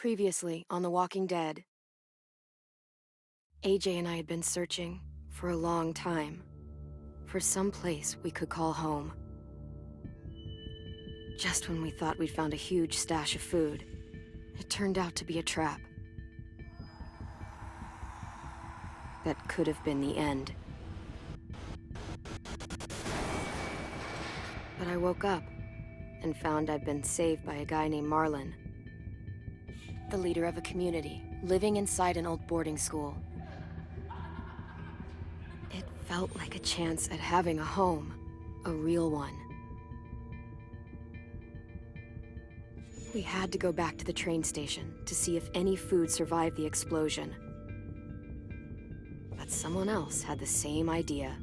Previously on The Walking Dead, AJ and I had been searching for a long time for some place we could call home. Just when we thought we'd found a huge stash of food, it turned out to be a trap. That could have been the end. But I woke up and found I'd been saved by a guy named Marlon, the leader of a community living inside an old boarding school. It felt like a chance at having a home, a real one. We had to go back to the train station to see if any food survived the explosion. But someone else had the same idea.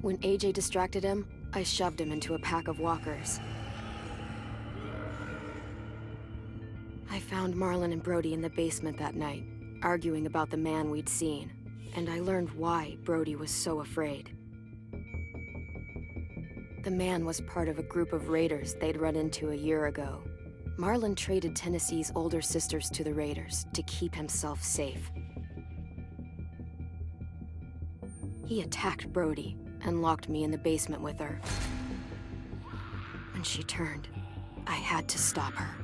When AJ distracted him, I shoved him into a pack of walkers. I found Marlon and Brody in the basement that night, arguing about the man we'd seen, and I learned why Brody was so afraid. The man was part of a group of raiders they'd run into a year ago. Marlon traded Tennessee's older sisters to the raiders to keep himself safe. He attacked Brody and locked me in the basement with her. When she turned, I had to stop her.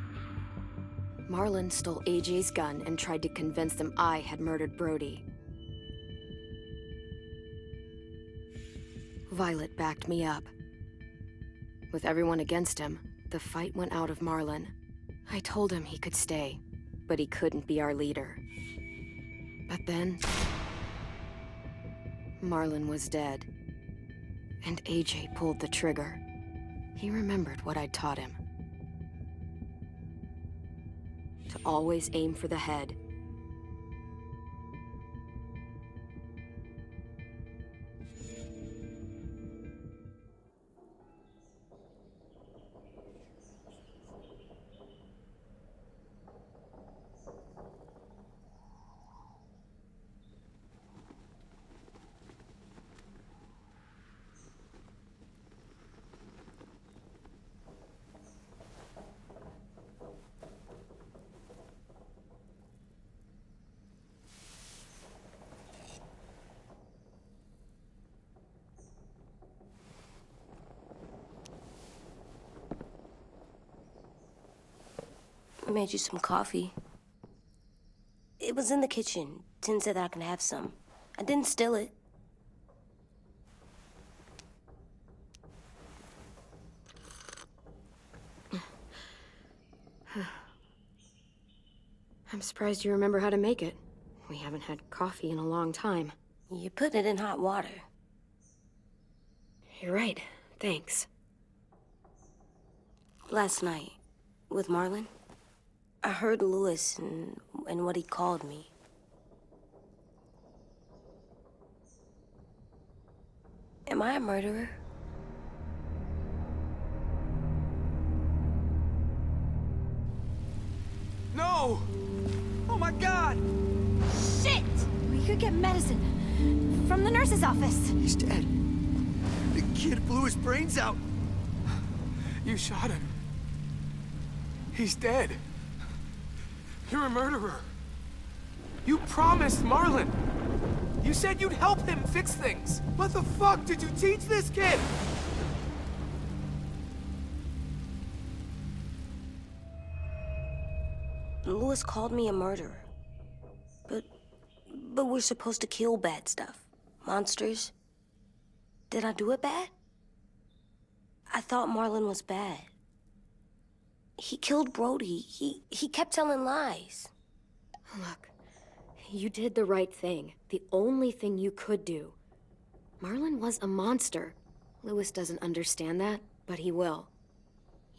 Marlon stole AJ's gun and tried to convince them I had murdered Brody. Violet backed me up. With everyone against him, the fight went out of Marlon. I told him he could stay, but he couldn't be our leader. But then, Marlon was dead, and AJ pulled the trigger. He remembered what I'd taught him. To always aim for the head. I made you some coffee. It was in the kitchen. Tin said that I can have some. I didn't steal it. I'm surprised you remember how to make it. We haven't had coffee in a long time. You put it in hot water. You're right. Thanks. Last night, with Marlon, I heard Lewis and what he called me. Am I a murderer? No! Oh my God! Shit! We could get medicine from the nurse's office. He's dead. The kid blew his brains out. You shot him. He's dead. You're a murderer. You promised Marlon. You said you'd help him fix things. What the fuck did you teach this kid? Lewis called me a murderer. But we're supposed to kill bad stuff. Monsters. Did I do it bad? I thought Marlon was bad. He killed Brody. He kept telling lies. Look, you did the right thing. The only thing you could do. Marlon was a monster. Lewis doesn't understand that, but he will.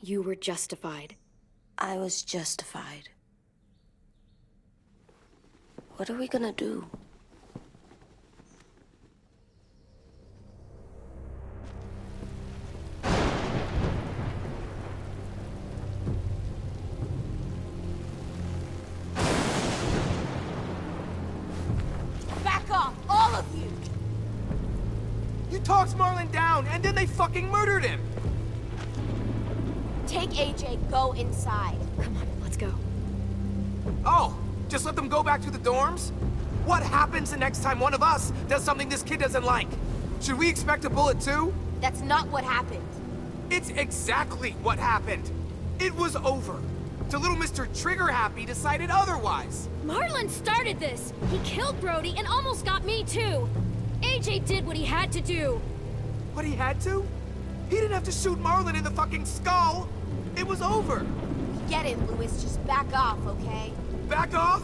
You were justified. I was justified. What are we gonna do? Back off, all of you! You talked Marlon down, and then they fucking murdered him! Take AJ, go inside. Come on, let's go. Oh, just let them go back to the dorms? What happens the next time one of us does something this kid doesn't like? Should we expect a bullet too? That's not what happened. It's exactly what happened. It was over. Till little Mr. Trigger Happy decided otherwise. Marlon started this! He killed Brody and almost got me too! AJ did what he had to do! What he had to? He didn't have to shoot Marlon in the fucking skull. It was over. Get it, Louis. Just back off, okay? Back off?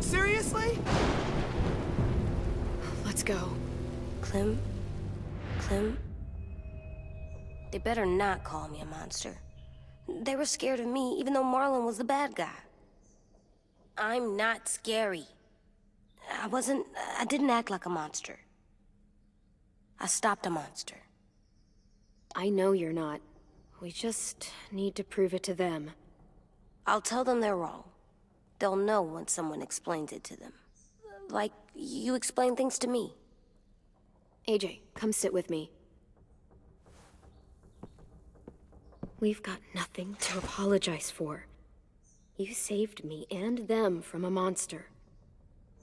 Seriously? Let's go. Clem? They better not call me a monster. They were scared of me, even though Marlon was the bad guy. I'm not scary. I didn't act like a monster. I stopped a monster. I know you're not. We just need to prove it to them. I'll tell them they're wrong. They'll know once someone explains it to them. Like you explain things to me. AJ, come sit with me. We've got nothing to apologize for. You saved me and them from a monster.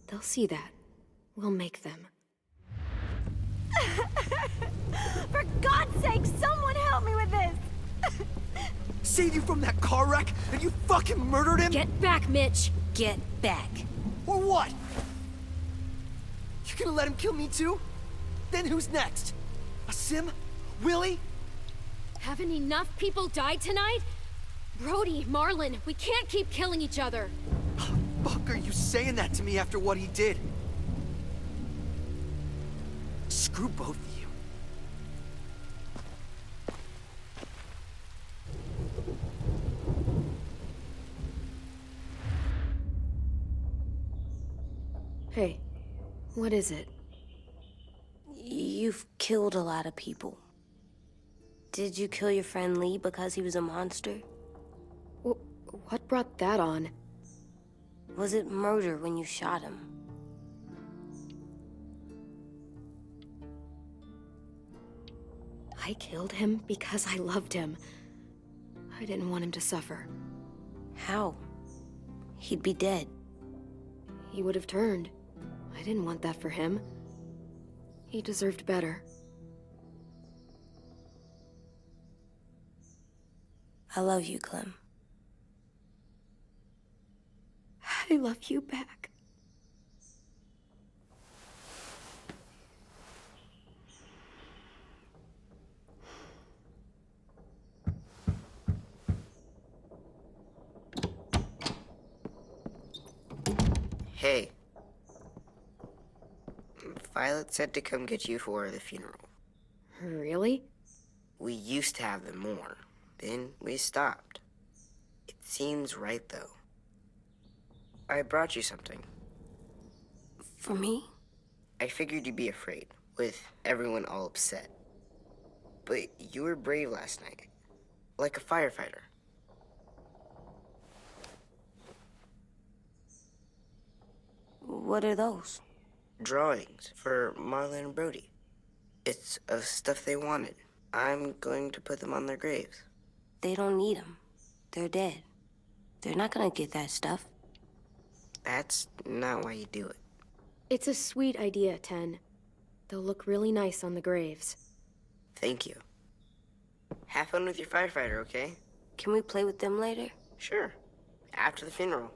They'll see that. We'll make them. For God's sake, someone help me with this! Saved you from that car wreck, and you fucking murdered him? Get back, Mitch! Get back. Or what? You gonna let him kill me too? Then who's next? A Sim? Willie? Haven't enough people died tonight? Brody, Marlon, we can't keep killing each other. Fuck are you saying that to me after what he did? Screw both of you. Hey, what is it? You've killed a lot of people. Did you kill your friend Lee because he was a monster? What brought that on? Was it murder when you shot him? I killed him because I loved him. I didn't want him to suffer. How? He'd be dead. He would have turned. I didn't want that for him. He deserved better. I love you, Clem. I love you back. Hey. Violet said to come get you for the funeral. Really? We used to have them more. Then we stopped. It seems right, though. I brought you something. For me? I figured you'd be afraid, with everyone all upset. But you were brave last night. Like a firefighter. What are those? Drawings for Marlon and Brody. It's of stuff they wanted. I'm going to put them on their graves. They don't need them. They're dead. They're not gonna get that stuff. That's not why you do it. It's a sweet idea, Ten. They'll look really nice on the graves. Thank you. Have fun with your firefighter, okay? Can we play with them later? Sure. After the funeral.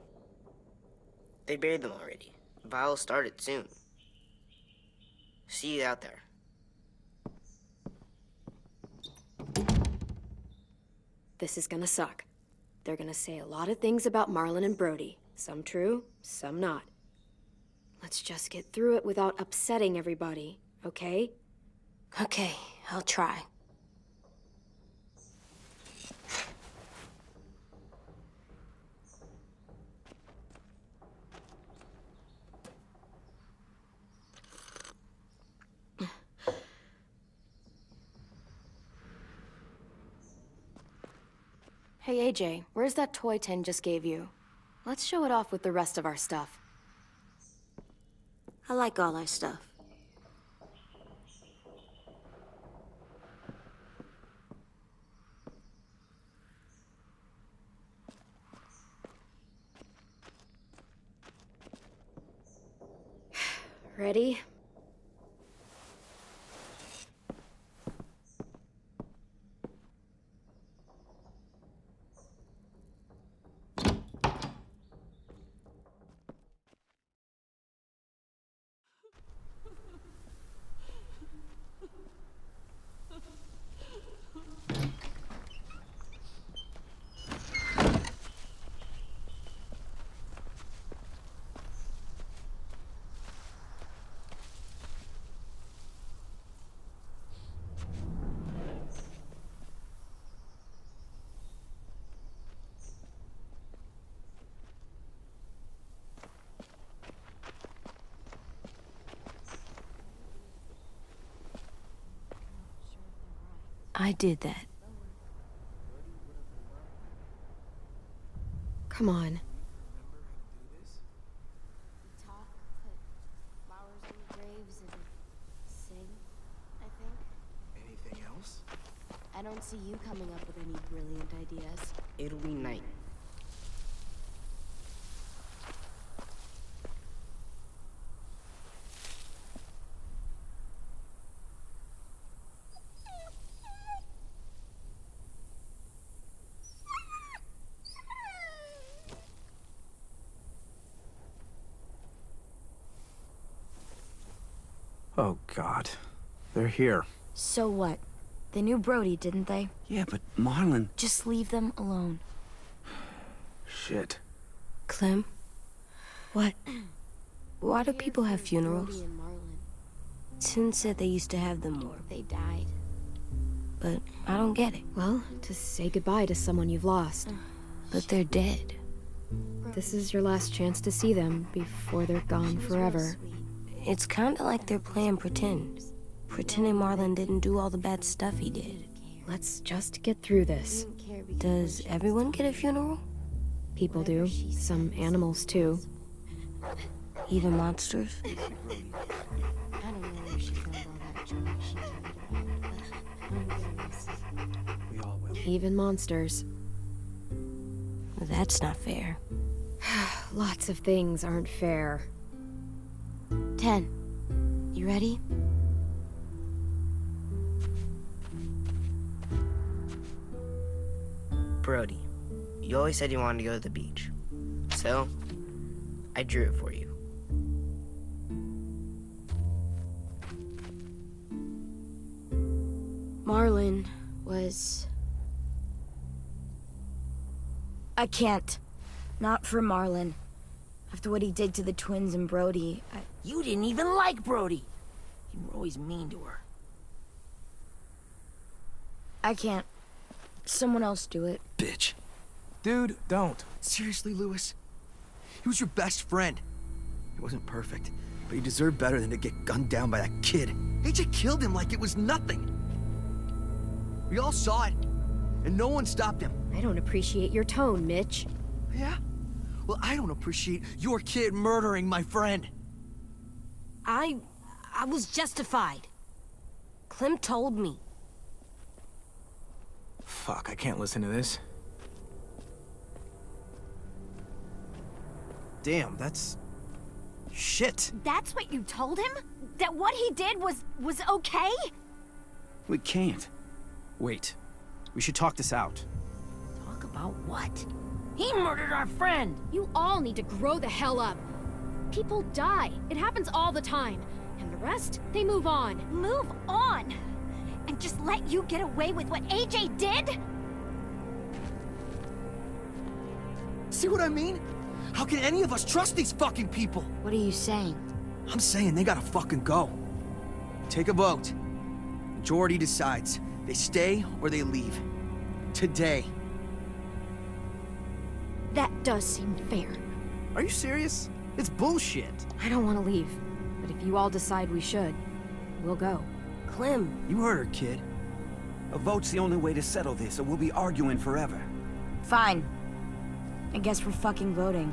They buried them already. Vile'll start it soon. See you out there. This is gonna suck. They're gonna say a lot of things about Marlon and Brody. Some true, some not. Let's just get through it without upsetting everybody, okay? Okay, I'll try. Hey AJ, where's that toy Ten just gave you? Let's show it off with the rest of our stuff. I like all our stuff. Ready? I did that. Come on. Talk, put flowers on the graves, and sing, I think. Anything else? I don't see you coming up with any brilliant ideas. It'll be night. Oh, God. They're here. So what? They knew Brody, didn't they? Yeah, but Marlon... Just leave them alone. Shit. Clem? What? Why do Here people have for funerals? Brody and Marlon. Sin said they used to have them more, They died. but I don't get it. Well, to say goodbye to someone you've lost. But they're dead. This is your last chance to see them before they're gone forever. It's kinda like they're playing pretend. Pretending Marlon didn't do all the bad stuff he did. Let's just get through this. Does everyone get a funeral? People do. Some animals, too. Even monsters? I don't know where she found all that junk she carried around, but I'm gonna miss it. We all will. Even monsters. That's not fair. Lots of things aren't fair. 10. You ready? Brody, you always said you wanted to go to the beach. So, I drew it for you. Marlon was... I can't. Not for Marlon. After what he did to the twins and Brody, You didn't even like Brody. You were always mean to her. I can't. Someone else do it. Bitch. Dude, don't. Seriously, Lewis? He was your best friend. He wasn't perfect, but he deserved better than to get gunned down by that kid. AJ killed him like it was nothing. We all saw it, and no one stopped him. I don't appreciate your tone, Mitch. Yeah? Well, I don't appreciate your kid murdering my friend. I was justified. Clem told me. Fuck, I can't listen to this. Damn, that's... shit. That's what you told him? That what he did was okay? We can't. Wait. We should talk this out. Talk about what? He murdered our friend! You all need to grow the hell up. People die. It happens all the time. And the rest, they move on. Move on? And just let you get away with what AJ did? See what I mean? How can any of us trust these fucking people? What are you saying? I'm saying they gotta fucking go. Take a vote. Majority decides. They stay or they leave. Today. That does seem fair. Are you serious? It's bullshit. I don't want to leave, but if you all decide we should, we'll go. Clem, You heard her, kid. A vote's the only way to settle this, or we'll be arguing forever. fine. I guess we're fucking voting.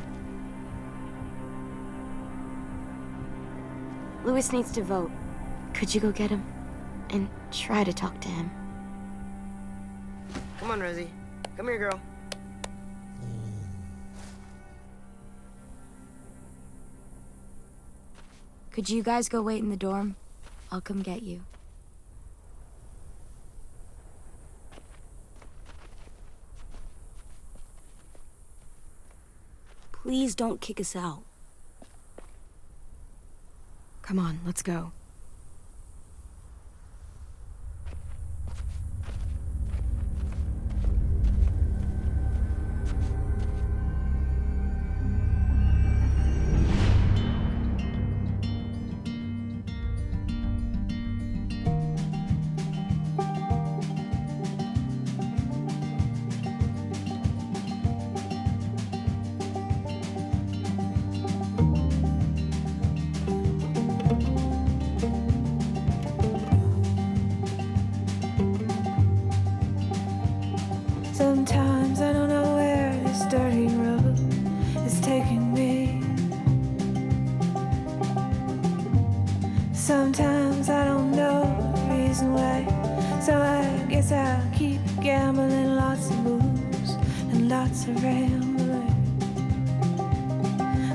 Lewis needs to vote. Could you go get him? And try to talk to him. Come on, Rosie. Come here, girl. Could you guys go wait in the dorm? I'll come get you. Please don't kick us out. Come on, let's go. Sometimes I don't know where this dirty road is taking me. Sometimes I don't know the reason why. So I guess I'll keep gambling, lots of moves and lots of rambling.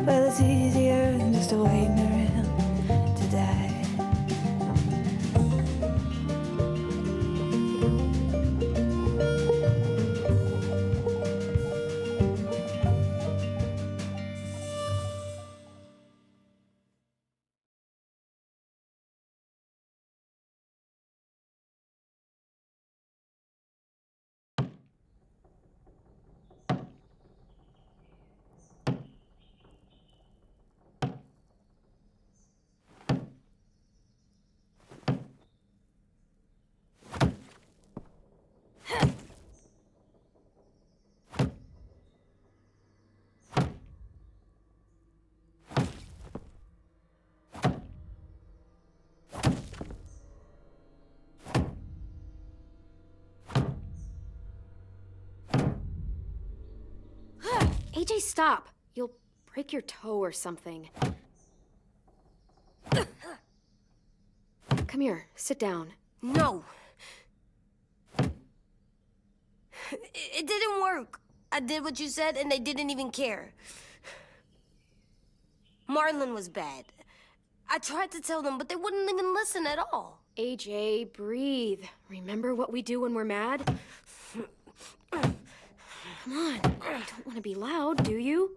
Well, it's easier than just waiting around to die. AJ, stop! You'll break your toe or something. Come here, sit down. No. It didn't work. I did what you said and they didn't even care. Marlon was bad. I tried to tell them, but they wouldn't even listen at all. AJ, breathe. Remember what we do when we're mad? Come on, you don't want to be loud, do you?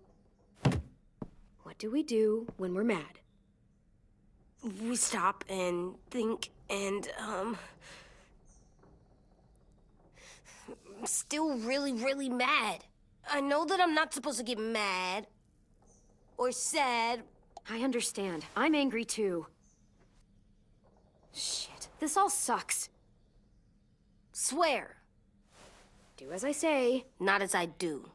What do we do when we're mad? We stop and think and, I'm still really, really mad. I know that I'm not supposed to get mad or sad. I understand. I'm angry too. Shit, this all sucks. Swear. Do as I say. Not as I do.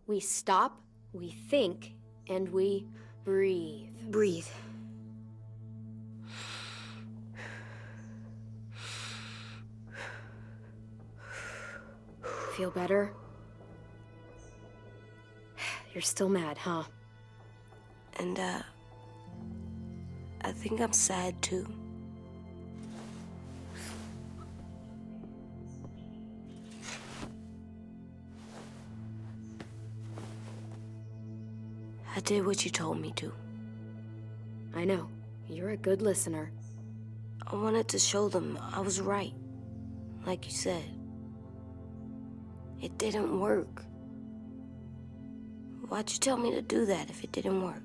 We stop, we think, and we breathe. Breathe. Feel better? You're still mad, huh? And, I think I'm sad too. I did what you told me to. I know. You're a good listener. I wanted to show them I was right. Like you said. It didn't work. Why'd you tell me to do that if it didn't work?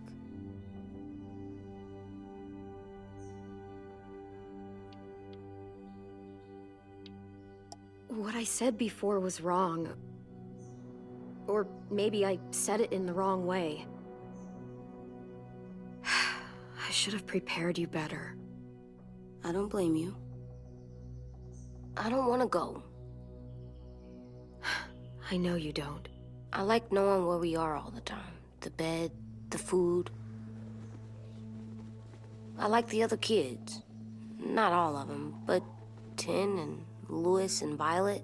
What I said before was wrong. Or maybe I said it in the wrong way. I should have prepared you better. I don't blame you. I don't want to go. I know you don't. I like knowing where we are all the time. The bed, the food. I like the other kids. Not all of them, but Tin and Louis and Violet.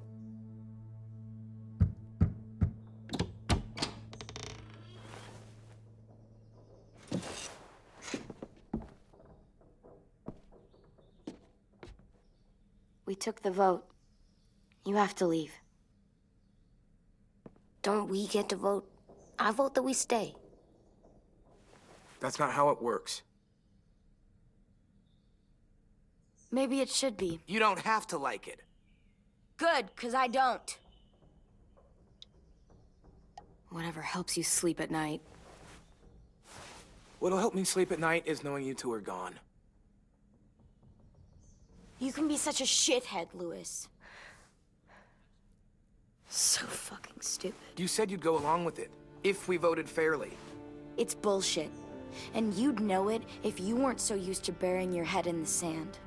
We took the vote. You have to leave. Don't we get to vote? I vote that we stay. That's not how it works. Maybe it should be. You don't have to like it. Good, 'cause I don't. Whatever helps you sleep at night. What'll help me sleep at night is knowing you two are gone. You can be such a shithead, Lewis. So fucking stupid. You said you'd go along with it, if we voted fairly. It's bullshit. And you'd know it if you weren't so used to burying your head in the sand.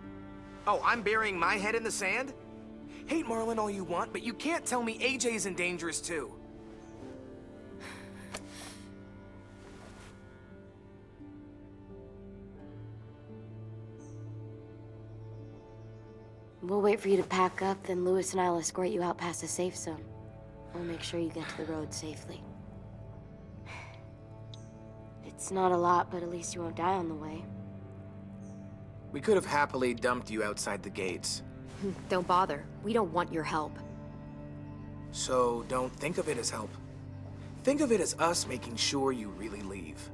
Oh, I'm burying my head in the sand? Hate Marlin all you want, but you can't tell me AJ's in dangerous too. We'll wait for you to pack up, then Lewis and I'll escort you out past the safe zone. We'll make sure you get to the road safely. It's not a lot, but at least you won't die on the way. We could have happily dumped you outside the gates. Don't bother. We don't want your help. So don't think of it as help. Think of it as us making sure you really leave.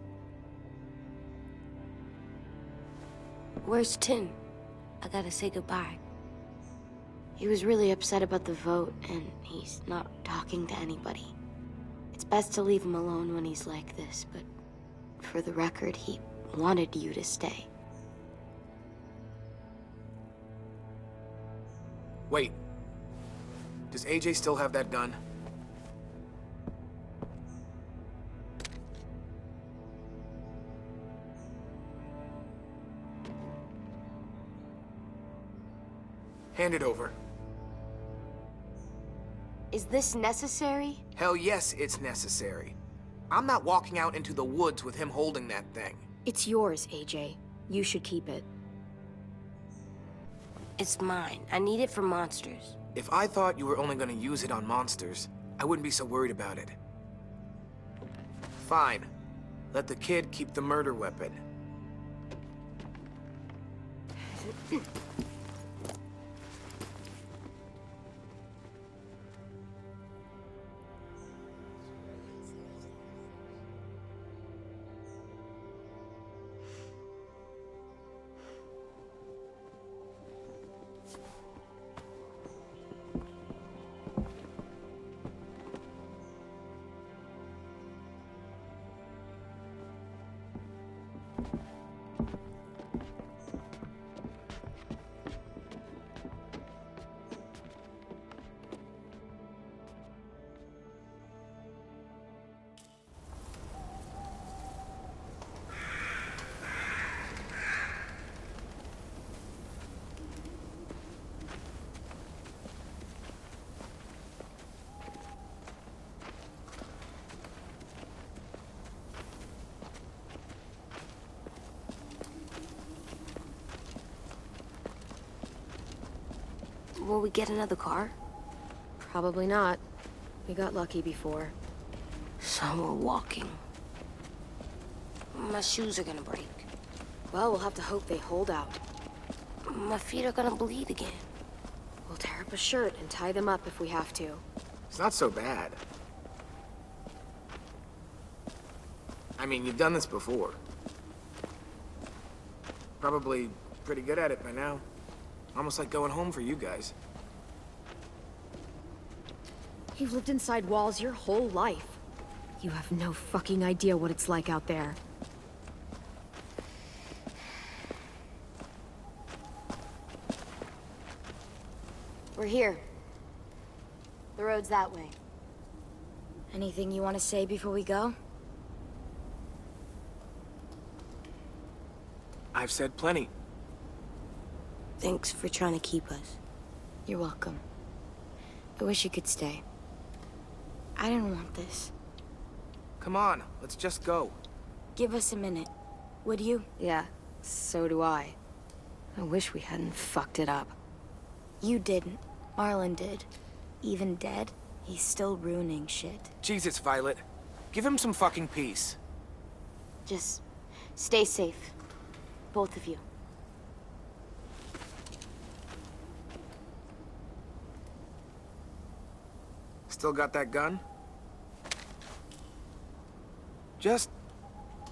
Where's Tim? I gotta say goodbye. He was really upset about the vote, and he's not talking to anybody. It's best to leave him alone when he's like this, but for the record, he wanted you to stay. Wait. Does AJ still have that gun? Hand it over. Is this necessary? Hell yes, it's necessary. I'm not walking out into the woods with him holding that thing. It's yours, AJ. You should keep it. It's mine. I need it for monsters. If I thought you were only gonna use it on monsters, I wouldn't be so worried about it. Fine. Let the kid keep the murder weapon. Will we get another car? Probably not. We got lucky before. So we're walking. My shoes are gonna break. Well, we'll have to hope they hold out. My feet are gonna bleed again. We'll tear up a shirt and tie them up if we have to. It's not so bad. I mean, you've done this before. Probably pretty good at it by now. Almost like going home for you guys. You've lived inside walls your whole life. You have no fucking idea what it's like out there. We're here. The road's that way. Anything you want to say before we go? I've said plenty. Thanks for trying to keep us. You're welcome. I wish you could stay. I didn't want this. Come on, let's just go. Give us a minute, would you? Yeah, so do I. I wish we hadn't fucked it up. You didn't. Marlin did. Even dead, he's still ruining shit. Jesus, Violet. Give him some fucking peace. Just stay safe. Both of you. Still got that gun? Just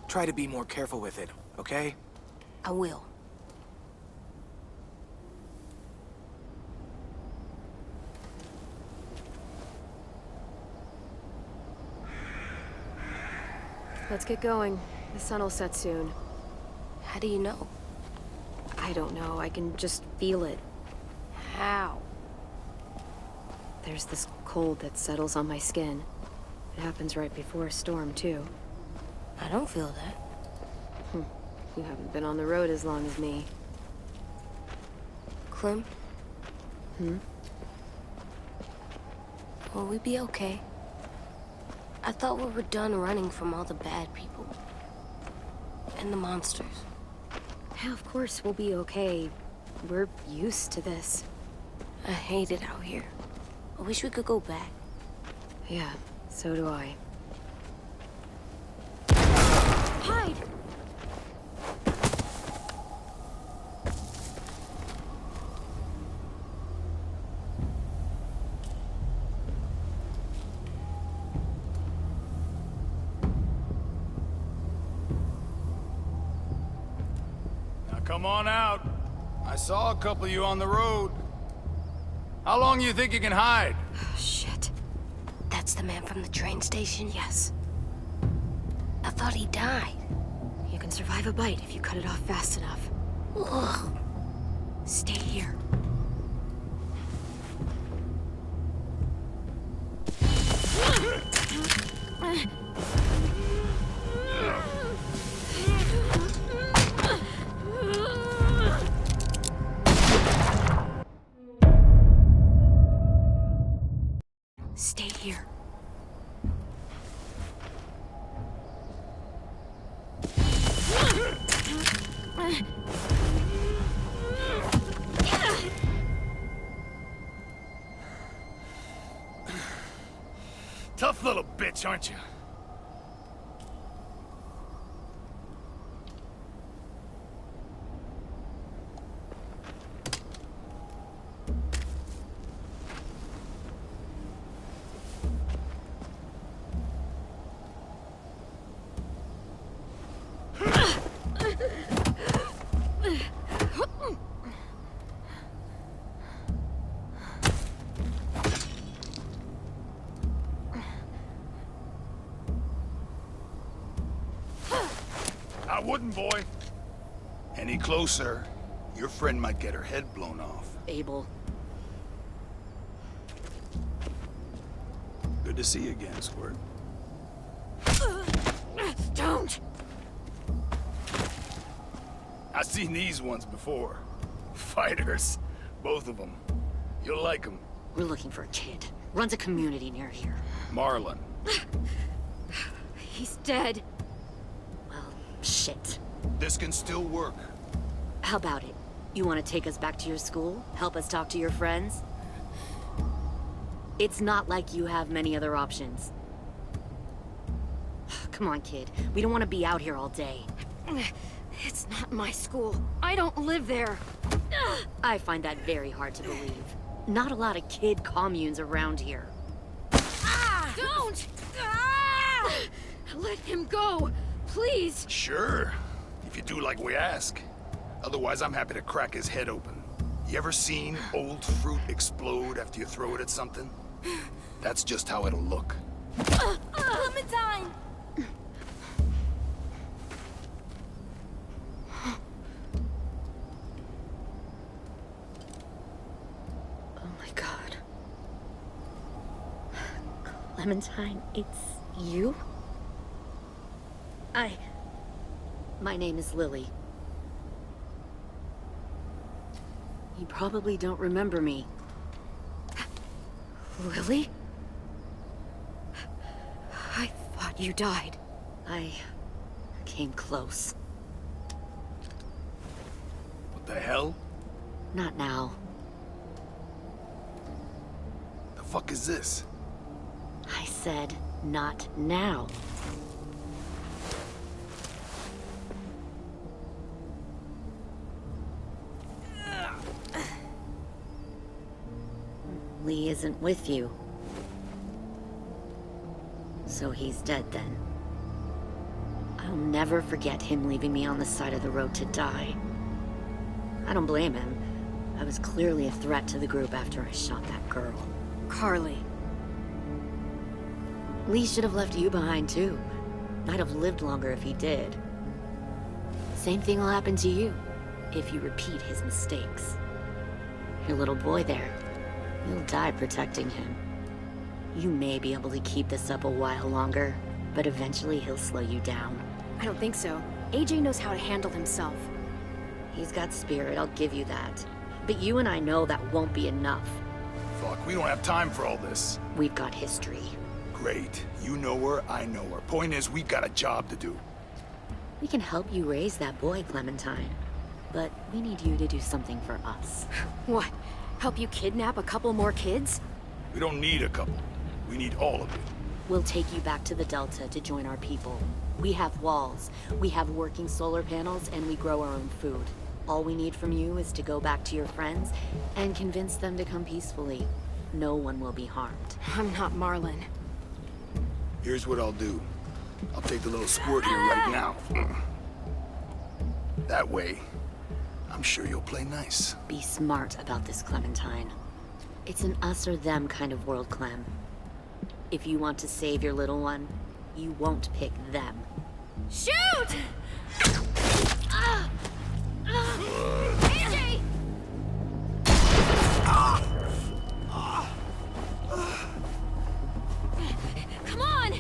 try to be more careful with it, okay? I will. Let's get going. The sun will set soon. How do you know? I don't know. I can just feel it. How? There's this cold that settles on my skin. It happens right before a storm, too. I don't feel that. You haven't been on the road as long as me. Clem? Will we be okay? I thought we were done running from all the bad people. And the monsters. Yeah, of course we'll be okay. We're used to this. I hate it out here. I wish we could go back. Yeah, so do I. Hide! Now come on out. I saw a couple of you on the road. How long you think you can hide? Shit. That's the man from the train station? Yes. I thought he died. You can survive a bite if you cut it off fast enough. Ugh. Stay here. Stay here. Tough little bitch, aren't you? I wouldn't, boy. Any closer, your friend might get her head blown off. Abel. Good to see you again, Squirt. Don't! I've seen these ones before. Fighters. Both of them. You'll like them. We're looking for a kid. Runs a community near here. Marlon. He's dead. Well, shit. This can still work. How about it? You want to take us back to your school? Help us talk to your friends? It's not like you have many other options. Come on, kid. We don't want to be out here all day. It's not my school. I don't live there. I find that very hard to believe. Not a lot of kid communes around here. Don't! Ah! Let him go, please. Sure. If you do like we ask. Otherwise, I'm happy to crack his head open. You ever seen old fruit explode after you throw it at something? That's just how it'll look. Clementine! Oh my god. Clementine, it's you? My name is Lily. You probably don't remember me. Lily? I thought you died. I came close. What the hell? Not now. The fuck is this? I said, not now. Lee isn't with you. So he's dead then. I'll never forget him leaving me on the side of the road to die. I don't blame him. I was clearly a threat to the group after I shot that girl. Carly. Lee should have left you behind too. Might have lived longer if he did. Same thing will happen to you, if you repeat his mistakes. Your little boy there, you'll die protecting him. You may be able to keep this up a while longer, but eventually he'll slow you down. I don't think so. AJ knows how to handle himself. He's got spirit, I'll give you that. But you and I know that won't be enough. Fuck, we don't have time for all this. We've got history. Great. You know her, I know her. Point is, we've got a job to do. We can help you raise that boy, Clementine. But we need you to do something for us. What? Help you kidnap a couple more kids? We don't need a couple. We need all of it. We'll take you back to the Delta to join our people. We have walls, we have working solar panels, and we grow our own food. All we need from you is to go back to your friends and convince them to come peacefully. No one will be harmed. I'm not Marlon. Here's what I'll do. I'll take the little squirt here right now. That way, I'm sure you'll play nice. Be smart about this, Clementine. It's an us or them kind of world, Clem. If you want to save your little one, you won't pick them. Shoot! AJ! Come on!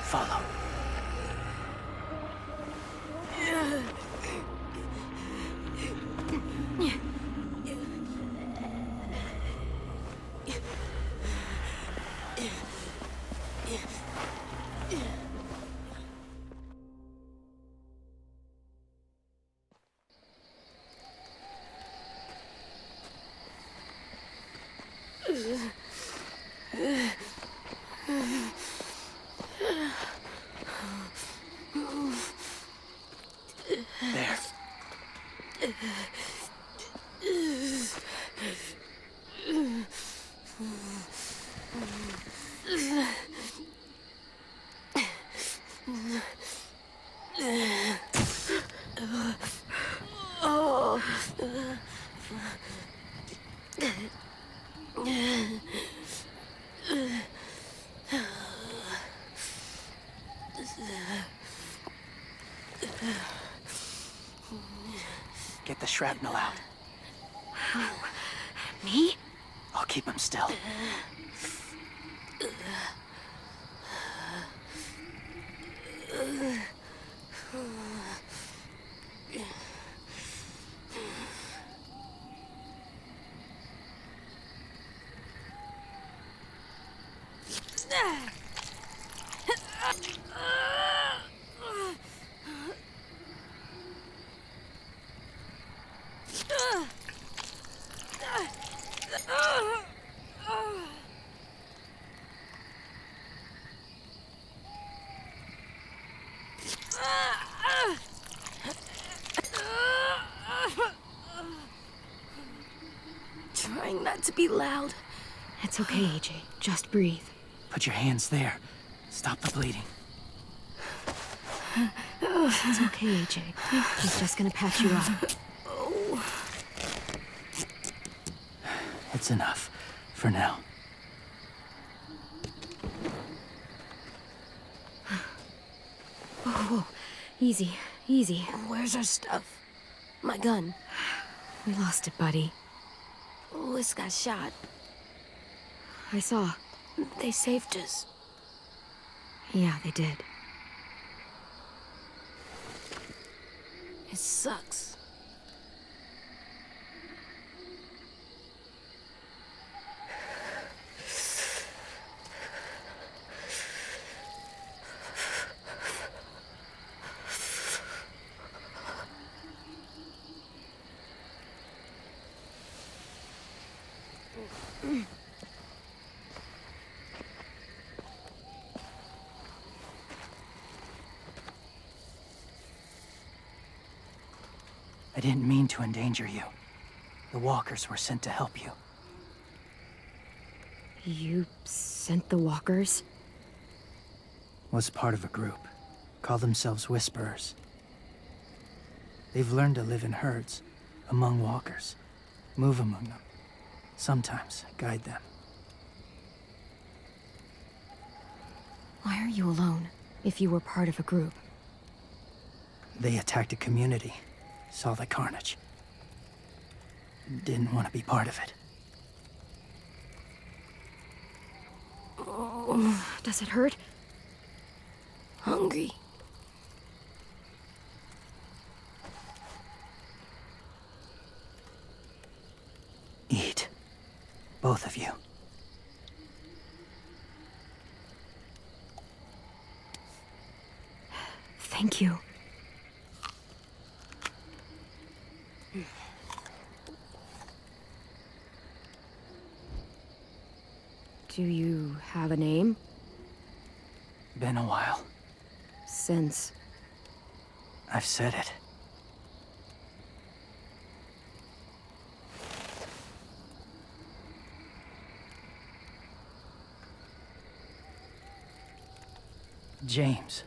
Follow. There. Get the shrapnel out. Me? I'll keep him still. Trying not to be loud. It's okay, AJ. Just breathe. Put your hands there. Stop the bleeding. It's okay, AJ. He's just gonna patch you up. It's enough. For now. Whoa. Easy, easy. Where's our stuff? My gun. We lost it, buddy. Louis got shot. I saw. They saved us. Yeah, they did. It sucks. I didn't mean to endanger you. The walkers were sent to help you. You sent the walkers? Was part of a group. Call themselves Whisperers. They've learned to live in herds, among walkers. Move among them. Sometimes guide them. Why are you alone, if you were part of a group? They attacked a community. Saw the carnage. Didn't want to be part of it. Does it hurt? Hungry. Eat. Both of you. Thank you. Do you have a name? Been a while. Since... I've said it. James.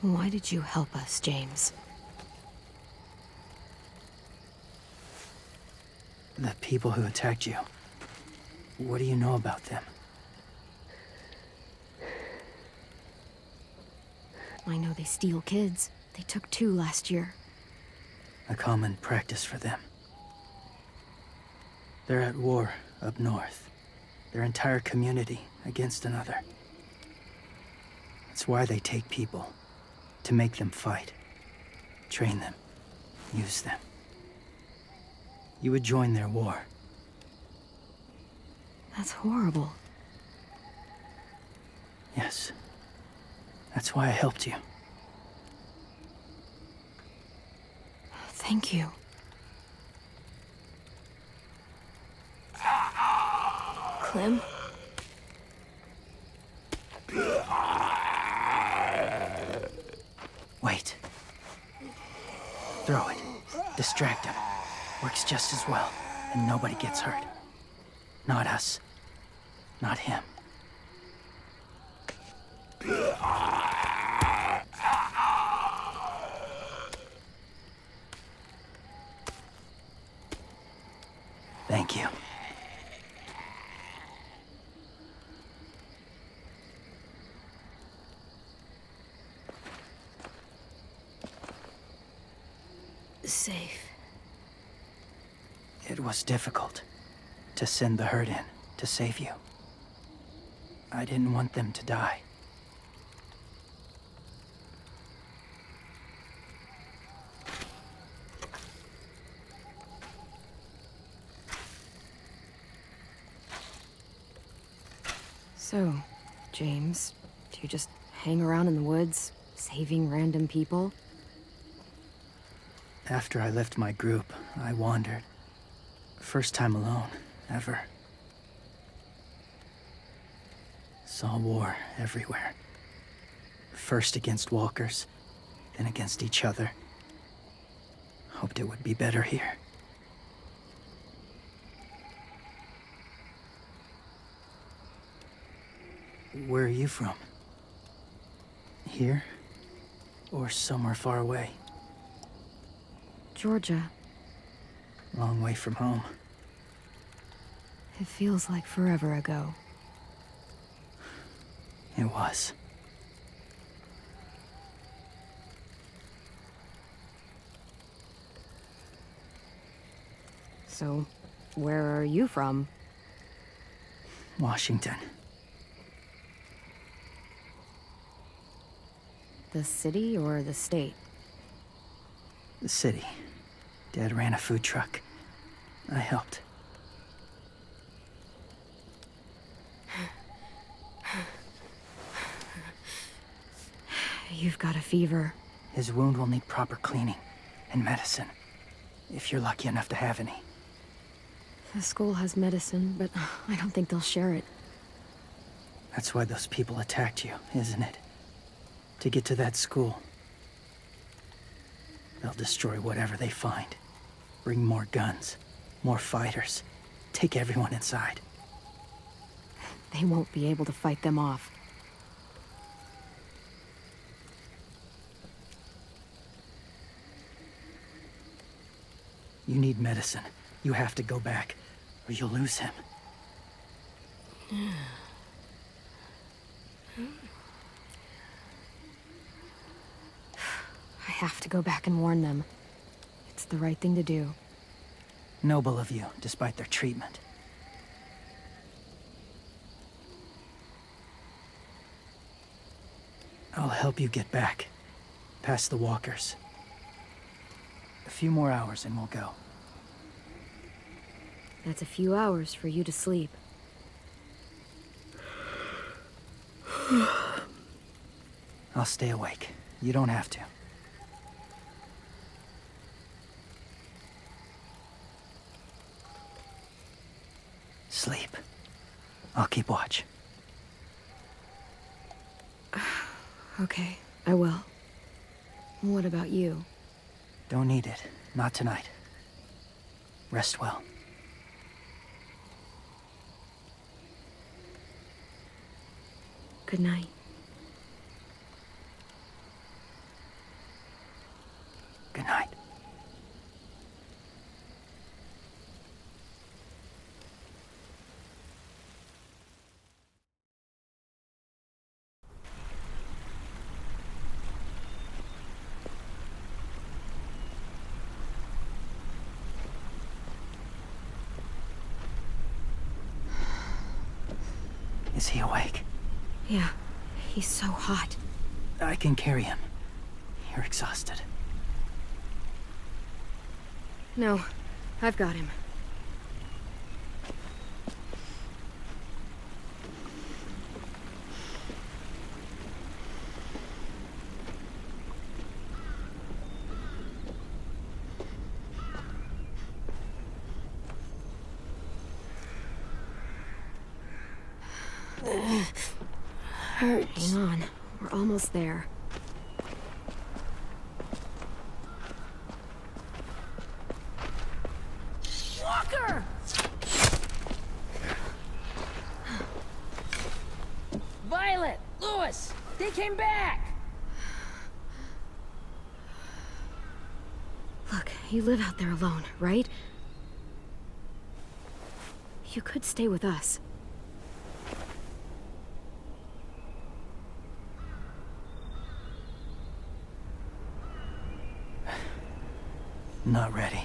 Why did you help us, James? The people who attacked you. What do you know about them? I know they steal kids. They took 2 last year. A common practice for them. They're at war up north. their entire community against another. That's why they take people, to make them fight, train them, use them. You would join their war. That's horrible. Yes. That's why I helped you. Thank you. Clem? Wait. Throw it. Distract him. Works just as well, and nobody gets hurt. Not us. Not him. Thank you. Safe. It was difficult to send the herd in to save you. I didn't want them to die. So, James, do you just hang around in the woods, saving random people? After I left my group, I wandered. First time alone, ever. Saw war everywhere. First against walkers, then against each other. Hoped it would be better here. Where are you from? Here? Or somewhere far away? Georgia. Long way from home. It feels like forever ago. It was. So, where are you from? Washington. The city or the state? The city. Dad ran a food truck. I helped. You've got a fever. His wound will need proper cleaning and medicine, if you're lucky enough to have any. The school has medicine, but I don't think they'll share it. That's why those people attacked you, isn't it? To get to that school. They'll destroy whatever they find. Bring more guns, more fighters. Take everyone inside. They won't be able to fight them off. You need medicine. You have to go back, or you'll lose him. I have to go back and warn them. It's the right thing to do. Noble of you, despite their treatment. I'll help you get back, past the walkers. A few more hours and we'll go. That's a few hours for you to sleep. I'll stay awake. You don't have to. Sleep. I'll keep watch. Okay, I will. What about you? Don't need it. Not tonight. Rest well. Good night. Good night. Is he awake? Yeah, he's so hot. I can carry him. You're exhausted. No, I've got him. Hurts. Hang on, we're almost there. Walker! Violet! Lewis! They came back! Look, you live out there alone, right? You could stay with us. Not ready.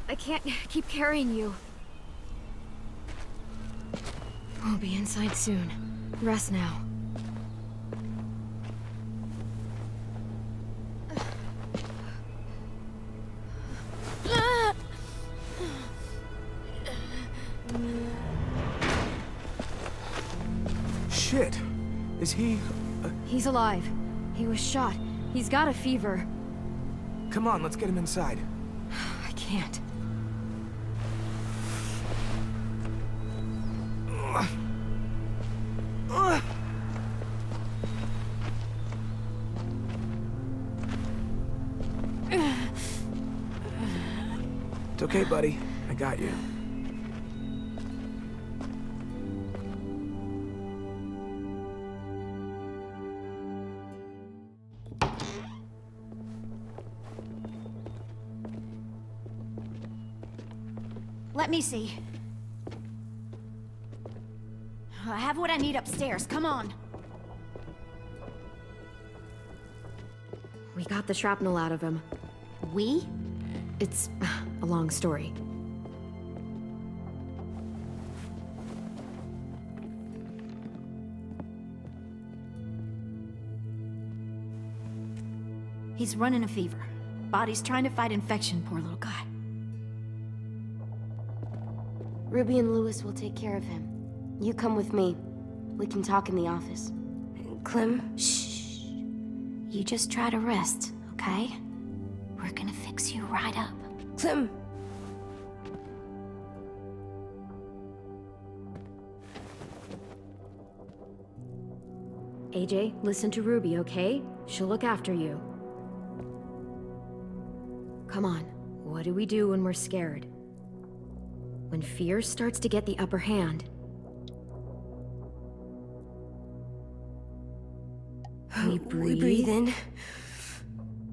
I can't keep carrying you. We'll be inside soon. Rest now. Shit. Is he... He's alive. He was shot. He's got a fever. Come on, let's get him inside. I can't. It's okay, buddy. I got you. Let me see. I have what I need upstairs. Come on. We got the shrapnel out of him. We? It's a long story. He's running a fever. Body's trying to fight infection, poor little guy. Ruby and Lewis will take care of him. You come with me. We can talk in the office. Clem? Shh. You just try to rest, okay? We're gonna fix you right up. Clem! AJ, listen to Ruby, okay? She'll look after you. Come on, what do we do when we're scared? When fear starts to get the upper hand. We breathe. We breathe in.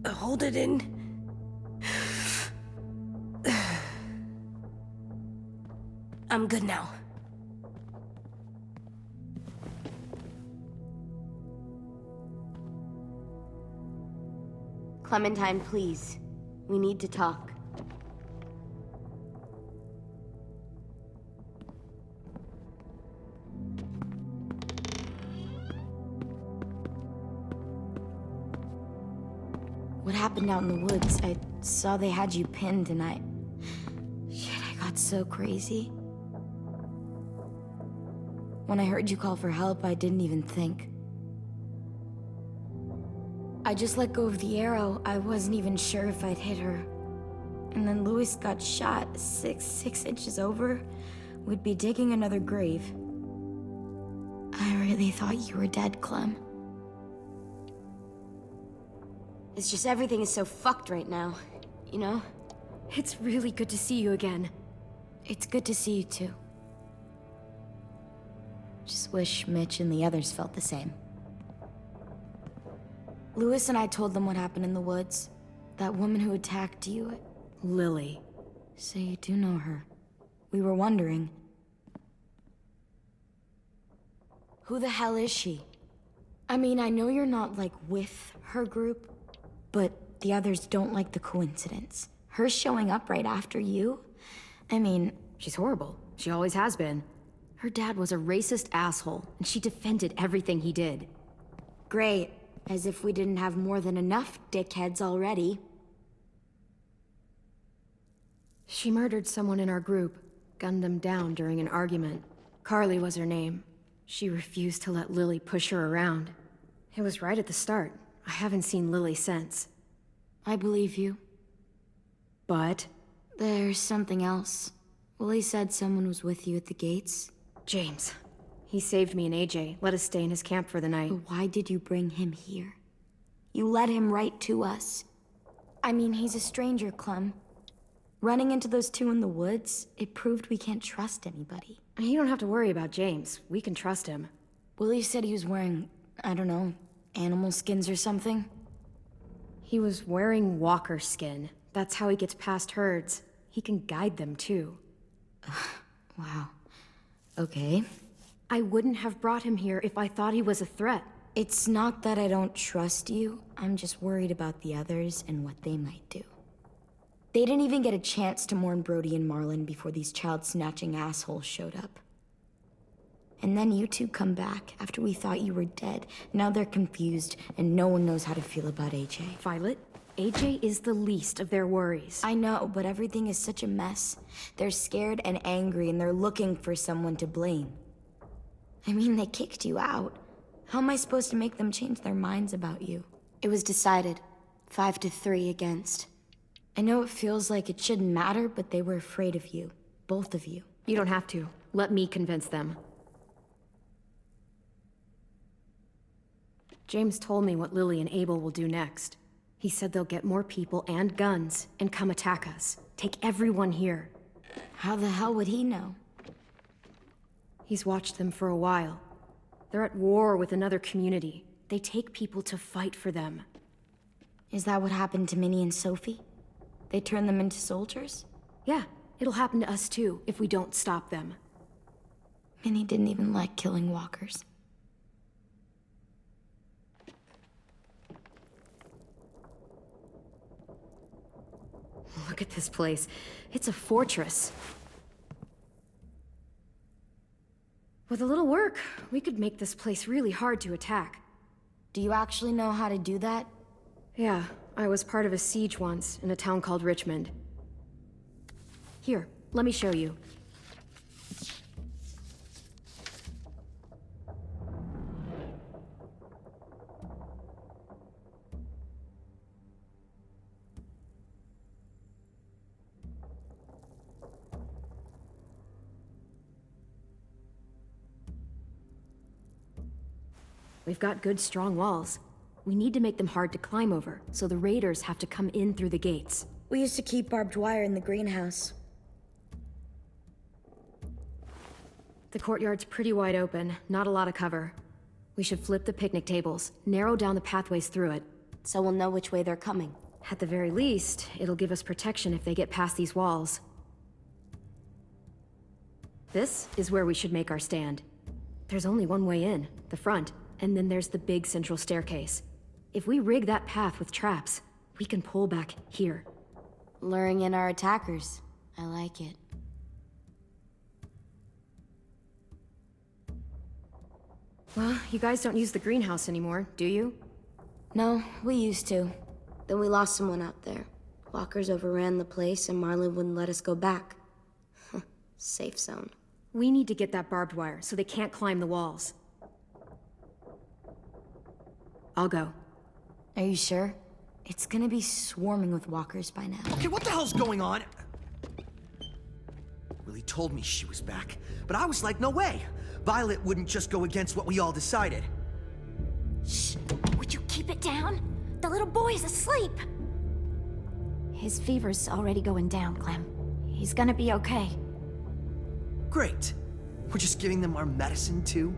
Hold it in. I'm good now. Clementine, please. We need to talk. What happened out in the woods? I saw they had you pinned and Shit, I got so crazy. When I heard you call for help, I didn't even think. I just let go of the arrow. I wasn't even sure if I'd hit her. And then Lewis got shot six inches over. We'd be digging another grave. I really thought you were dead, Clem. It's just everything is so fucked right now, you know? It's really good to see you again. It's good to see you too. Just wish Mitch and the others felt the same. Lewis and I told them what happened in the woods. That woman who attacked you. Lily. So you do know her. We were wondering. Who the hell is she? I mean, I know you're not, like, with her group, but the others don't like the coincidence. Her showing up right after you? I mean... She's horrible. She always has been. Her dad was a racist asshole, and she defended everything he did. Great. As if we didn't have more than enough dickheads already. She murdered someone in our group, gunned them down during an argument. Carly was her name. She refused to let Lily push her around. It was right at the start. I haven't seen Lily since. I believe you. But? There's something else. Willie said someone was with you at the gates. James. He saved me and AJ, let us stay in his camp for the night. But why did you bring him here? You led him right to us. I mean, he's a stranger, Clem. Running into those two in the woods, it proved we can't trust anybody. You don't have to worry about James. We can trust him. Willie said he was wearing, I don't know, animal skins or something? He was wearing walker skin. That's how he gets past herds. He can guide them, too. Wow. Okay. I wouldn't have brought him here if I thought he was a threat. It's not that I don't trust you. I'm just worried about the others and what they might do. They didn't even get a chance to mourn Brody and Marlon before these child-snatching assholes showed up. And then you two come back after we thought you were dead. Now they're confused, and no one knows how to feel about AJ. Violet, AJ is the least of their worries. I know, but everything is such a mess. They're scared and angry, and they're looking for someone to blame. I mean, they kicked you out. How am I supposed to make them change their minds about you? It was decided. 5-3 against. I know it feels like it shouldn't matter, but they were afraid of you. Both of you. You don't have to. Let me convince them. James told me what Lily and Abel will do next. He said they'll get more people and guns and come attack us. Take everyone here. How the hell would he know? He's watched them for a while. They're at war with another community. They take people to fight for them. Is that what happened to Minnie and Sophie? They turn them into soldiers? Yeah, it'll happen to us too, if we don't stop them. Minnie didn't even like killing walkers. Look at this place. It's a fortress. With a little work, we could make this place really hard to attack. Do you actually know how to do that? Yeah, I was part of a siege once, in a town called Richmond. Here, let me show you. We've got good, strong walls. We need to make them hard to climb over, so the raiders have to come in through the gates. We used to keep barbed wire in the greenhouse. The courtyard's pretty wide open, not a lot of cover. We should flip the picnic tables, narrow down the pathways through it. So we'll know which way they're coming. At the very least, it'll give us protection if they get past these walls. This is where we should make our stand. There's only one way in, the front. And then there's the big central staircase. If we rig that path with traps, we can pull back here. Luring in our attackers. I like it. Well, you guys don't use the greenhouse anymore, do you? No, we used to. Then we lost someone out there. Walkers overran the place and Marlon wouldn't let us go back. Safe zone. We need to get that barbed wire so they can't climb the walls. I'll go. Are you sure? It's gonna be swarming with walkers by now. Okay, what the hell's going on? Willie told me she was back, but I was like, no way. Violet wouldn't just go against what we all decided. Shh! Would you keep it down? The little boy's asleep! His fever's already going down, Clem. He's gonna be okay. Great. We're just giving them our medicine, too?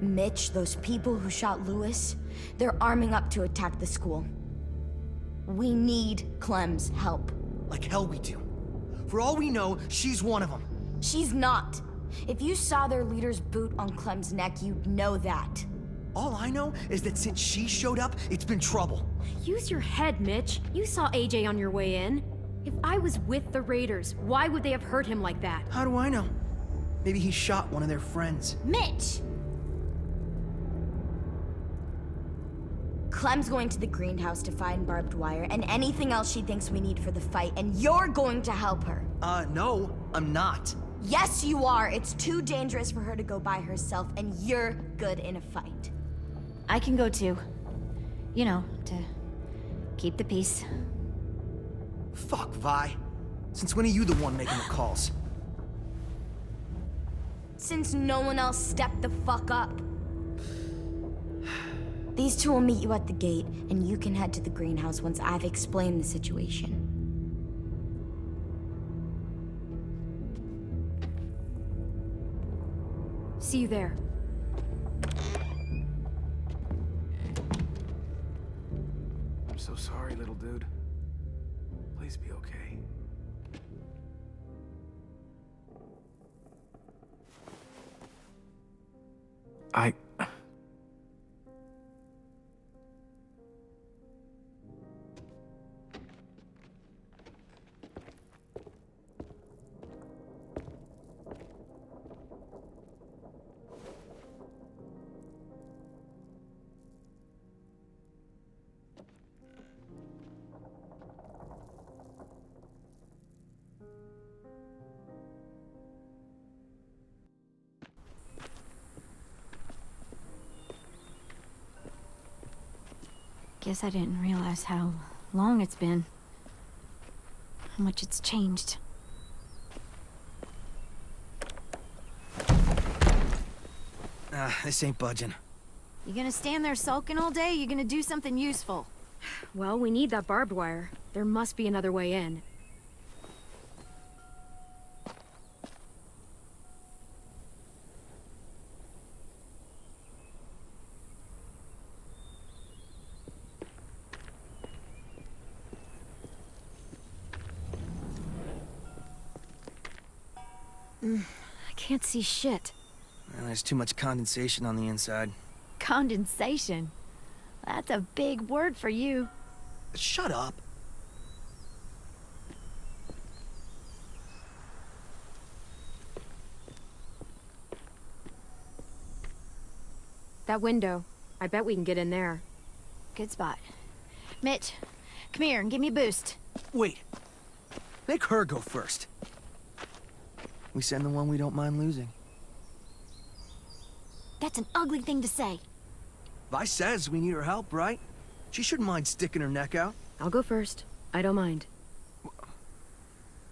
Mitch, those people who shot Lewis, they're arming up to attack the school. We need Clem's help. Like hell we do. For all we know, she's one of them. She's not. If you saw their leader's boot on Clem's neck, you'd know that. All I know is that since she showed up, it's been trouble. Use your head, Mitch. You saw AJ on your way in. If I was with the Raiders, why would they have hurt him like that? How do I know? Maybe he shot one of their friends. Mitch! Clem's going to the greenhouse to find barbed wire and anything else she thinks we need for the fight, and you're going to help her. No, I'm not. Yes, you are. It's too dangerous for her to go by herself, and you're good in a fight. I can go too. You know, to keep the peace. Fuck, Vi. Since when are you the one making the calls? Since no one else stepped the fuck up. These two will meet you at the gate, and you can head to the greenhouse once I've explained the situation. See you there. I'm so sorry, little dude. Please be okay. Guess I didn't realize how long it's been. How much it's changed. This ain't budging. You gonna stand there sulking all day? You gonna do something useful? Well, we need that barbed wire. There must be another way in. I can't see shit. Well, there's too much condensation on the inside. Condensation? That's a big word for you. Shut up. That window. I bet we can get in there. Good spot. Mitch, come here and give me a boost. Wait. Make her go first. We send the one we don't mind losing. That's an ugly thing to say. Vi says we need her help, right? She shouldn't mind sticking her neck out. I'll go first. I don't mind.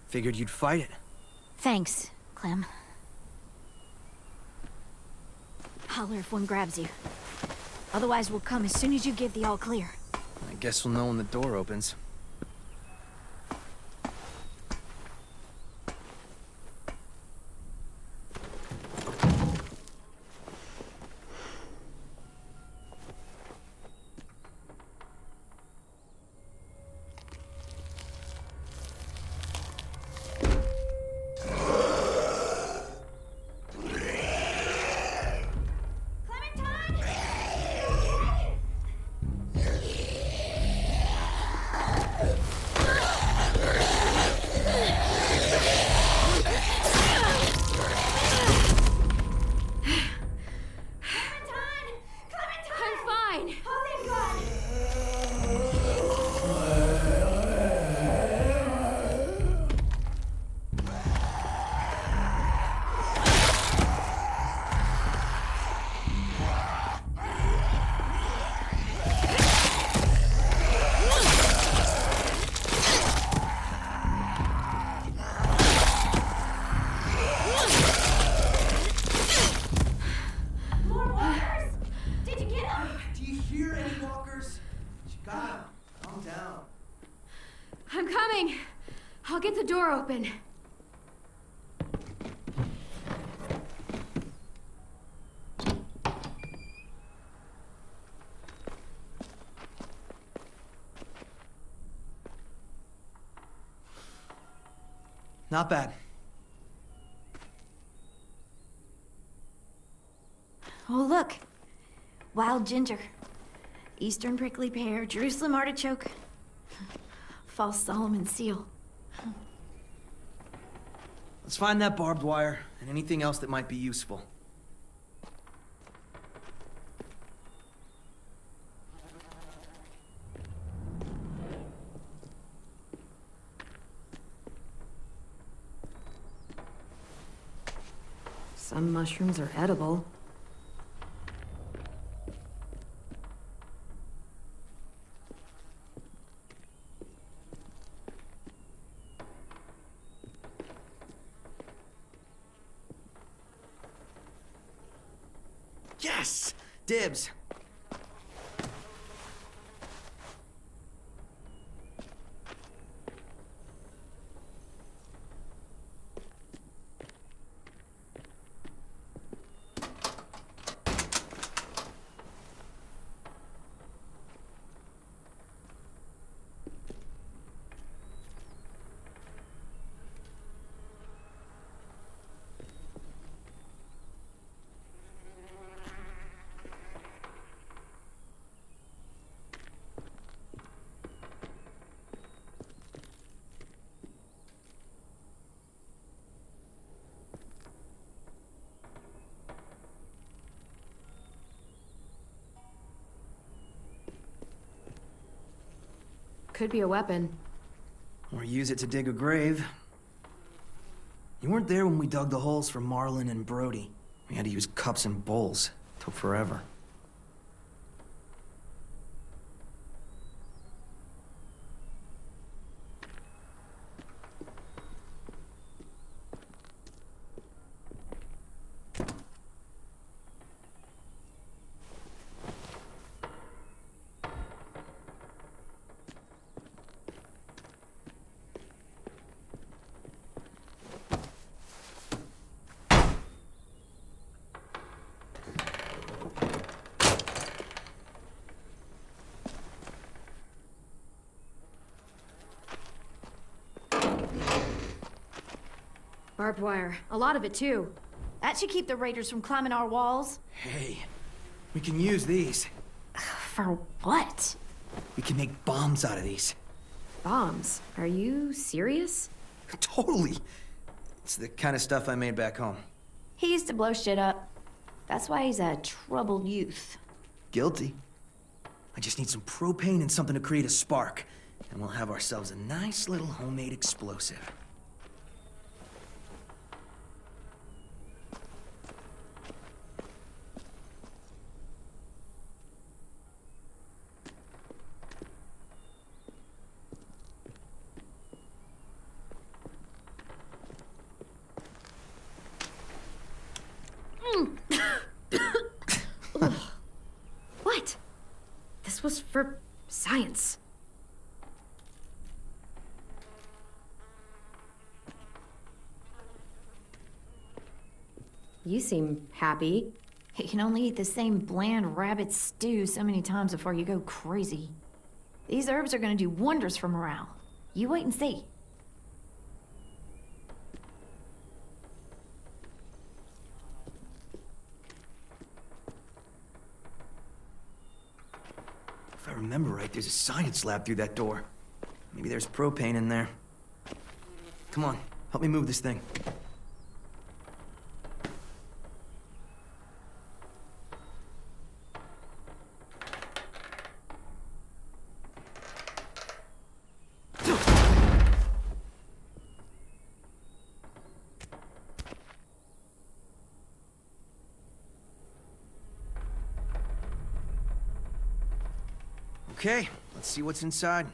Figured you'd fight it. Thanks, Clem. Holler if one grabs you. Otherwise, we'll come as soon as you give the all clear. I guess we'll know when the door opens. I'm coming. I'll get the door open. Not bad. Oh, look. Wild ginger. Eastern prickly pear, Jerusalem artichoke. False Solomon seal. Let's find that barbed wire and anything else that might be useful. Some mushrooms are edible. Yes! Dibs! Could be a weapon. Or use it to dig a grave. You weren't there when we dug the holes for Marlin and Brody. We had to use cups and bowls. Took forever. Barbed wire. A lot of it, too. That should keep the raiders from climbing our walls. Hey, we can use these. For what? We can make bombs out of these. Bombs? Are you serious? Totally. It's the kind of stuff I made back home. He used to blow shit up. That's why he's a troubled youth. Guilty. I just need some propane and something to create a spark. And we'll have ourselves a nice little homemade explosive. What? This was for science. You seem happy. You can only eat the same bland rabbit stew so many times before you go crazy. These herbs are gonna do wonders for morale. You wait and see. If I remember right, there's a science lab through that door. Maybe there's propane in there. Come on, help me move this thing. Okay, let's see what's inside.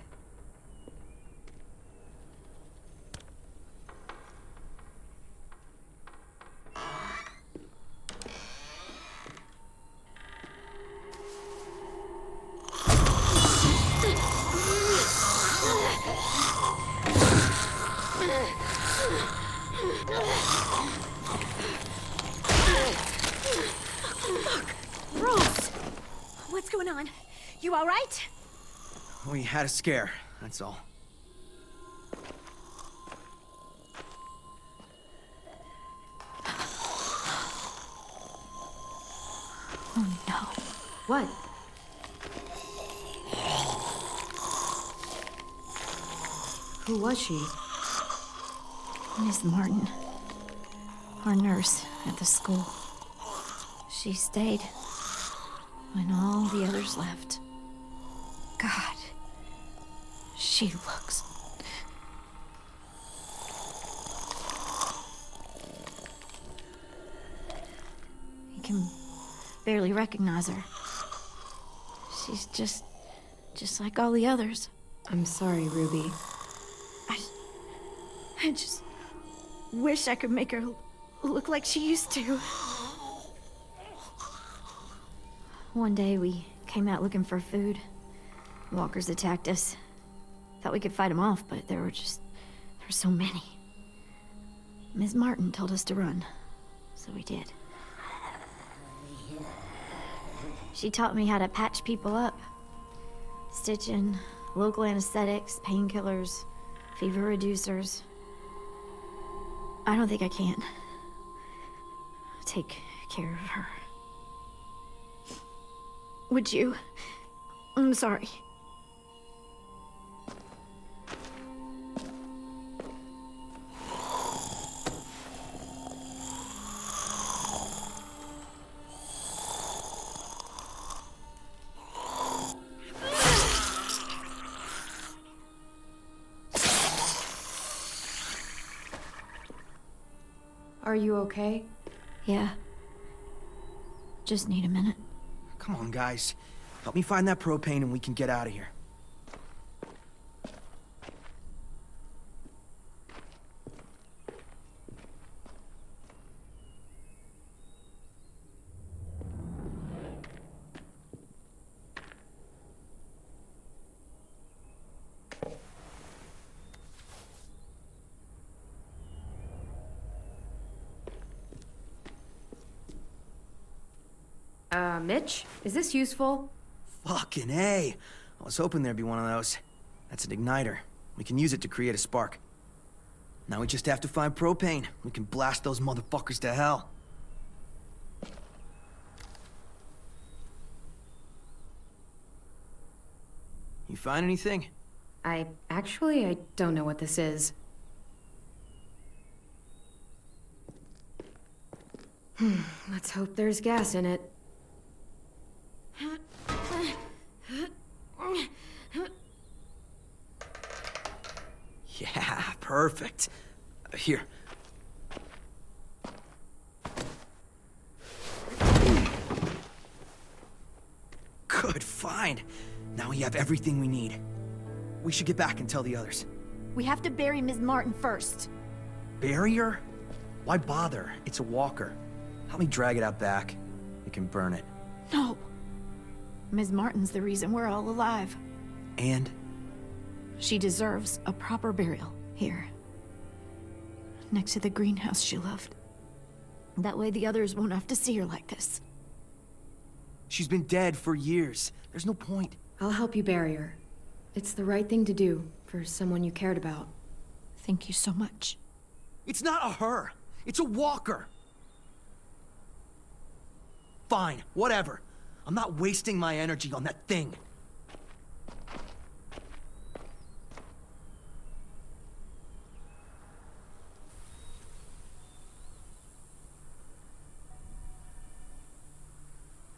Ross! What's going on? You all right? We had a scare, that's all. Oh no. What? Who was she? Miss Martin. Our nurse at the school. She stayed when all the others left. God. She looks... You can barely recognize her. She's just like all the others. I'm sorry, Ruby. I just wish I could make her look like she used to. One day we came out looking for food. Walkers attacked us. Thought we could fight them off, but there were so many. Ms. Martin told us to run, so we did. She taught me how to patch people up. Stitching, local anesthetics, painkillers, fever reducers. I don't think I can take care of her. Would you? I'm sorry. Are you okay? Yeah. Just need a minute. Come on, guys. Help me find that propane and we can get out of here. Mitch? Is this useful? Fucking A. I was hoping there'd be one of those. That's an igniter. We can use it to create a spark. Now we just have to find propane. We can blast those motherfuckers to hell. You find anything? I don't know what this is. Let's hope there's gas in it. Yeah, perfect. Here. Good find. Now we have everything we need. We should get back and tell the others. We have to bury Ms. Martin first. Bury her? Why bother? It's a walker. Help me drag it out back. We can burn it. No. Ms. Martin's the reason we're all alive. And? She deserves a proper burial here. Next to the greenhouse she loved. That way the others won't have to see her like this. She's been dead for years. There's no point. I'll help you bury her. It's the right thing to do for someone you cared about. Thank you so much. It's not a her. It's a walker. Fine, whatever. I'm not wasting my energy on that thing.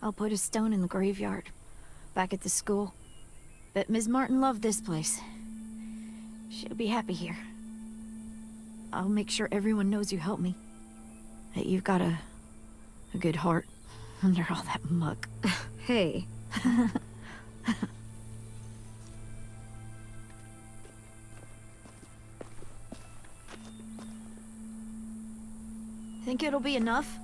I'll put a stone in the graveyard, back at the school. Bet Ms. Martin loved this place. She'll be happy here. I'll make sure everyone knows you helped me. That you've got a good heart under all that muck. Hey. Think it'll be enough?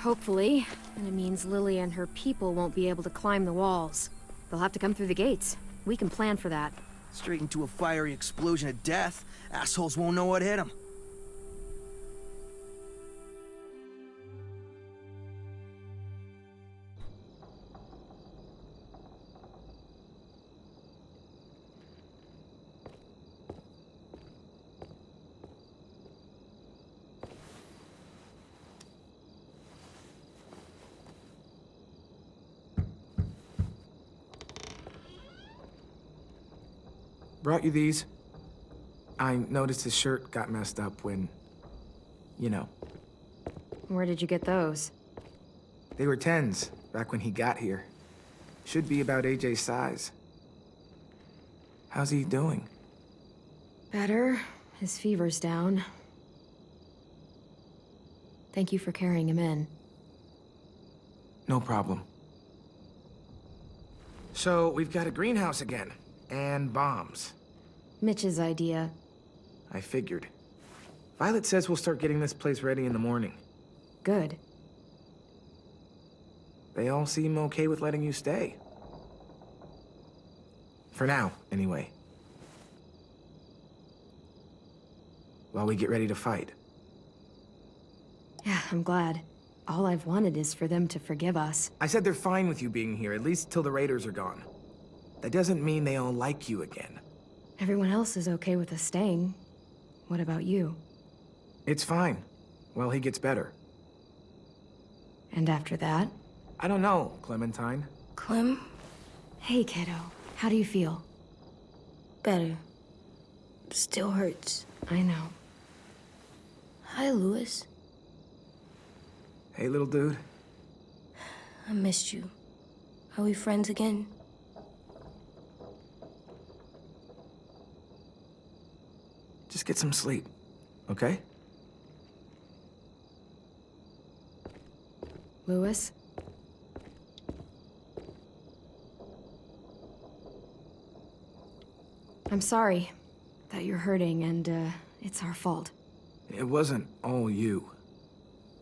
Hopefully. And it means Lily and her people won't be able to climb the walls. They'll have to come through the gates. We can plan for that. Straight into a fiery explosion of death. Assholes won't know what hit them. Brought you these. I noticed his shirt got messed up when... you know. Where did you get those? They were 10s, back when he got here. Should be about AJ's size. How's he doing? Better. His fever's down. Thank you for carrying him in. No problem. So, we've got a greenhouse again. And bombs. Mitch's idea. I figured. Violet says we'll start getting this place ready in the morning. Good. They all seem okay with letting you stay. For now, anyway. While we get ready to fight. Yeah, I'm glad. All I've wanted is for them to forgive us. I said they're fine with you being here, at least till the raiders are gone. That doesn't mean they all like you again. Everyone else is okay with us staying. What about you? It's fine. Well, he gets better. And after that? I don't know, Clementine. Clem? Hey, kiddo. How do you feel? Better. Still hurts. I know. Hi, Louis. Hey, little dude. I missed you. Are we friends again? Just get some sleep, okay? Louis? I'm sorry that you're hurting, and, it's our fault. It wasn't all you.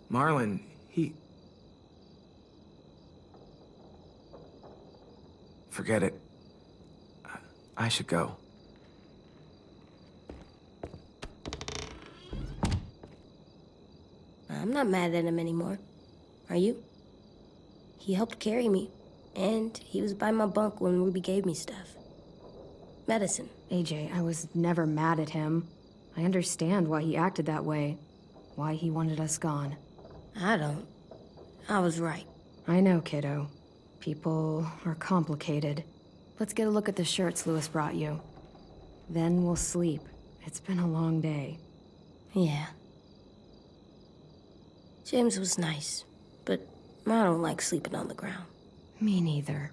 Marlon, he... Forget it. I should go. I'm not mad at him anymore. Are you? He helped carry me, and he was by my bunk when Ruby gave me stuff. Medicine. AJ, I was never mad at him. I understand why he acted that way. Why he wanted us gone. I don't. I was right. I know, kiddo. People are complicated. Let's get a look at the shirts Louis brought you. Then we'll sleep. It's been a long day. Yeah. James was nice, but I don't like sleeping on the ground. Me neither.